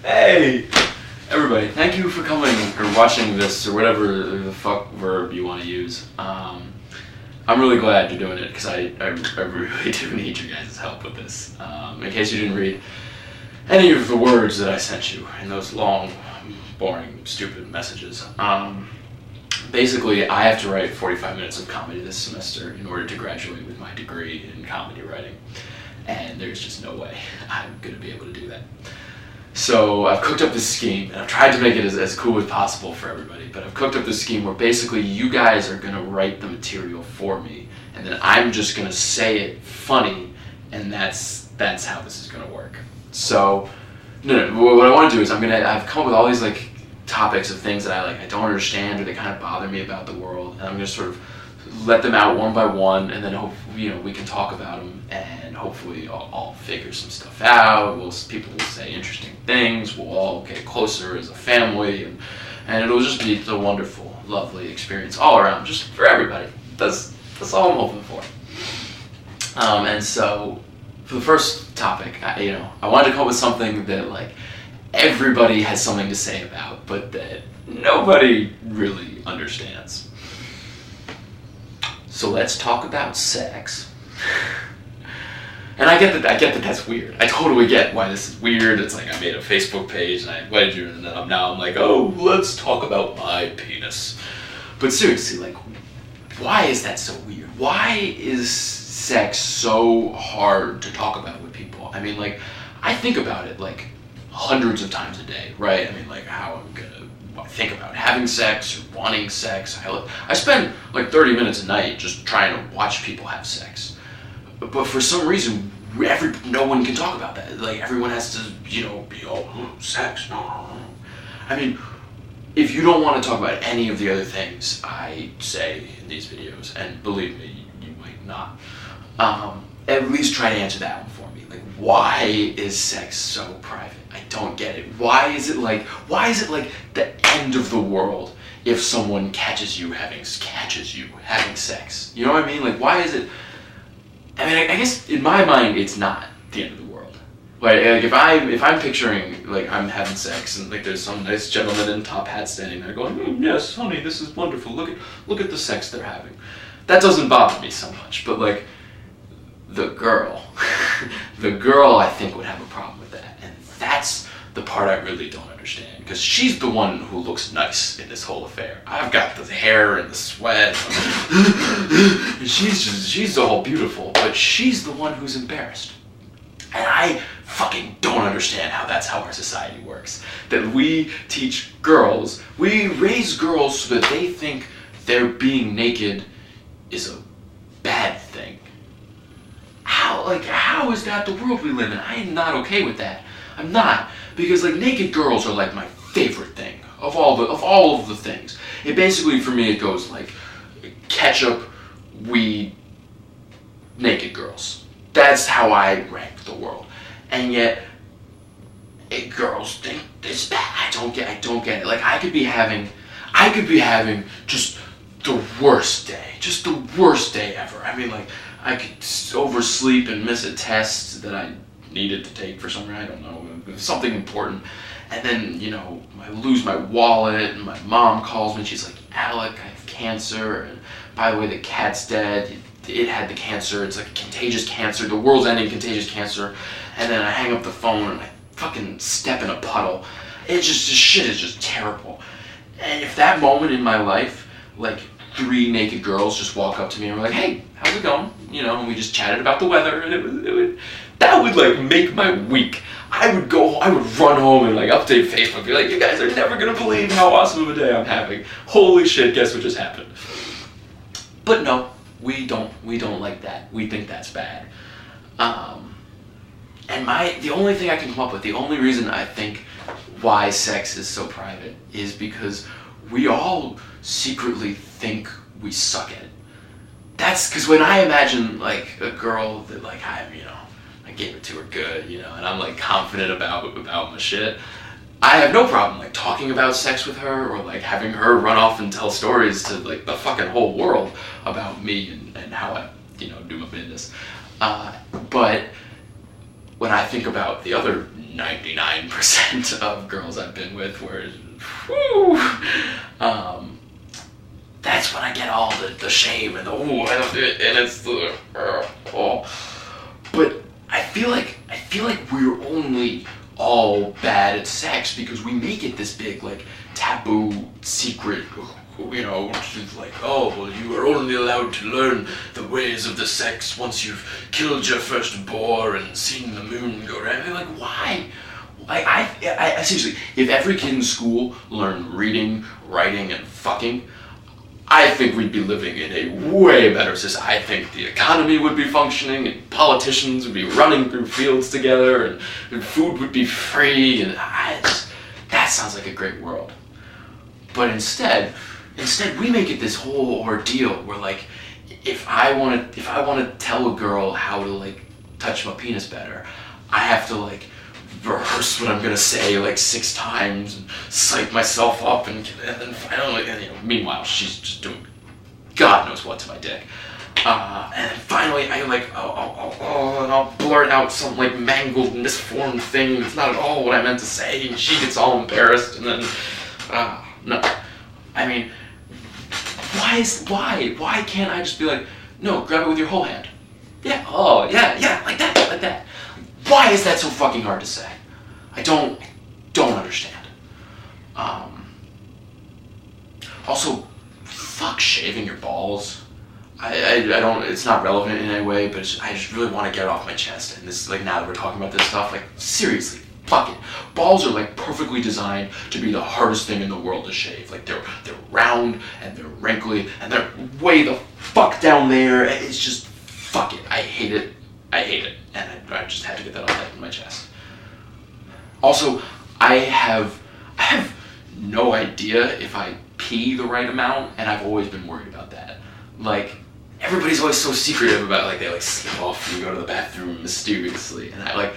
Hey, everybody! Thank you for coming or watching this or whatever the fuck verb you want to use. I'm really glad you're doing it because I really do need you guys' help with this. In case you didn't read any of the words that I sent you in those long, boring, stupid messages. Basically, I have to write 45 minutes of comedy this semester in order to graduate with my degree in comedy writing. And there's just no way I'm going to be able to do that. So I've cooked up this scheme, and I've tried to make it as cool as possible for everybody, but I've cooked up this scheme where basically you guys are going to write the material for me, and then I'm just going to say it funny, and that's how this is going to work. So, no, what I want to do is I've come up with all these like topics of things that I don't understand or they kind of bother me about the world, and I'm going to sort of let them out one by one, and then hopefully, we can talk about them, and hopefully I'll figure some stuff out. People will say interesting things. We'll all get closer as a family, and it'll just be a wonderful, lovely experience all around, just for everybody. That's all I'm hoping for. And so, for the first topic, I wanted to come up with something that like everybody has something to say about, but that nobody really understands. So let's talk about sex. And I get that that's weird. I totally get why this is weird. It's like I made a Facebook page and I invited you, and then I'm like, oh, let's talk about my penis. But seriously, like, why is that so weird? Why is sex so hard to talk about with people? I mean, like, I think about it like hundreds of times a day, right? I mean, like, how I'm gonna think about having sex or wanting sex. I spend like 30 minutes a night just trying to watch people have sex. But for some reason, no one can talk about that. Like, everyone has to, be sex. No. I mean, if you don't want to talk about any of the other things I say in these videos, and believe me, you might not, at least try to answer that one for me. Like, why is sex so private? I don't get it. Why is it like the end of the world if someone catches you having sex? You know what I mean? Like, why is it? I mean, I guess in my mind it's not the end of the world. Like if I'm picturing like I'm having sex and like there's some nice gentleman in top hat standing there going, yes, honey, this is wonderful. Look at the sex they're having. That doesn't bother me so much. But like the girl I think would have a problem with that, and that's the part I really don't understand, because she's the one who looks nice in this whole affair. I've got the hair and the sweat, and she's all beautiful, but she's the one who's embarrassed. And I fucking don't understand how that's how our society works. That we teach girls, we raise girls so that they think their being naked is a bad thing. How is that the world we live in? I am not okay with that. I'm not, because like naked girls are like my favorite thing of all of the things. It basically, for me, it goes like ketchup, weed, naked girls. That's how I rank the world. And yet, girls think it's bad. I don't get it. Like I could be having just the worst day ever. I mean, like, I could oversleep and miss a test that I needed to take for some reason, I don't know, something important. And then, I lose my wallet, and my mom calls me, she's like, Alec, I have cancer, and by the way, the cat's dead. It had the cancer, it's like a contagious cancer, the world's ending contagious cancer. And then I hang up the phone, and I fucking step in a puddle. It's just, this shit is just terrible. And if that moment in my life, like, 3 naked girls just walk up to me and were like, hey, how's it going? And we just chatted about the weather, and that would like make my week. I would run home and like update Facebook, be like, you guys are never gonna believe how awesome of a day I'm having. Holy shit, guess what just happened? But no, we don't like that. We think that's bad. And the only thing I can come up with, the only reason I think why sex is so private is because we all secretly think we suck at it. That's because when I imagine like a girl that like I gave it to her good, and I'm like confident about my shit, I have no problem like talking about sex with her or like having her run off and tell stories to like the fucking whole world about me and how I do my business. But when I think about the other 99% of girls I've been with, where, whew, that's when I get all the shame and the ooh, I don't do it, and it's the oh. But I feel like we're only all bad at sex because we make it this big, like, taboo secret. You know, like, oh, well, you are only allowed to learn the ways of the sex once you've killed your first boar and seen the moon go round. I mean, like, why? I seriously, if every kid in school learned reading, writing, and fucking, I think we'd be living in a way better society. I think the economy would be functioning, and politicians would be running through fields together, and food would be free, and that sounds like a great world. But instead we make it this whole ordeal where, like, if I want to tell a girl how to, like, touch my penis better, I have to, like, rehearse what I'm gonna say like 6 times and psych myself up, and then finally, and, you know, meanwhile she's just doing God knows what to my dick, and then finally I like and I'll blurt out some like mangled, misformed thing that's not at all what I meant to say, and she gets all embarrassed, and then no, I mean, why can't I just be like, no, grab it with your whole hand, yeah, oh yeah, like that. Why is that so fucking hard to say? I don't understand. Also, fuck shaving your balls. I don't, it's not relevant in any way, but I just really want to get it off my chest. And this, like, now that we're talking about this stuff, like, seriously, fuck it. Balls are, like, perfectly designed to be the hardest thing in the world to shave. Like, they're round, and they're wrinkly, and they're way the fuck down there. It's just, fuck it. I hate it. And I just had to get that off my chest. Also, I have no idea if I pee the right amount, and I've always been worried about that. Like, everybody's always so secretive about, like, they, like, slip off and go to the bathroom mysteriously, and I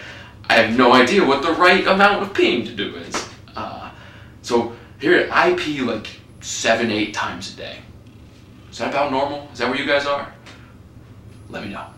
have no idea what the right amount of peeing to do is. So here, I pee like 7-8 times a day. Is that about normal? Is that where you guys are? Let me know.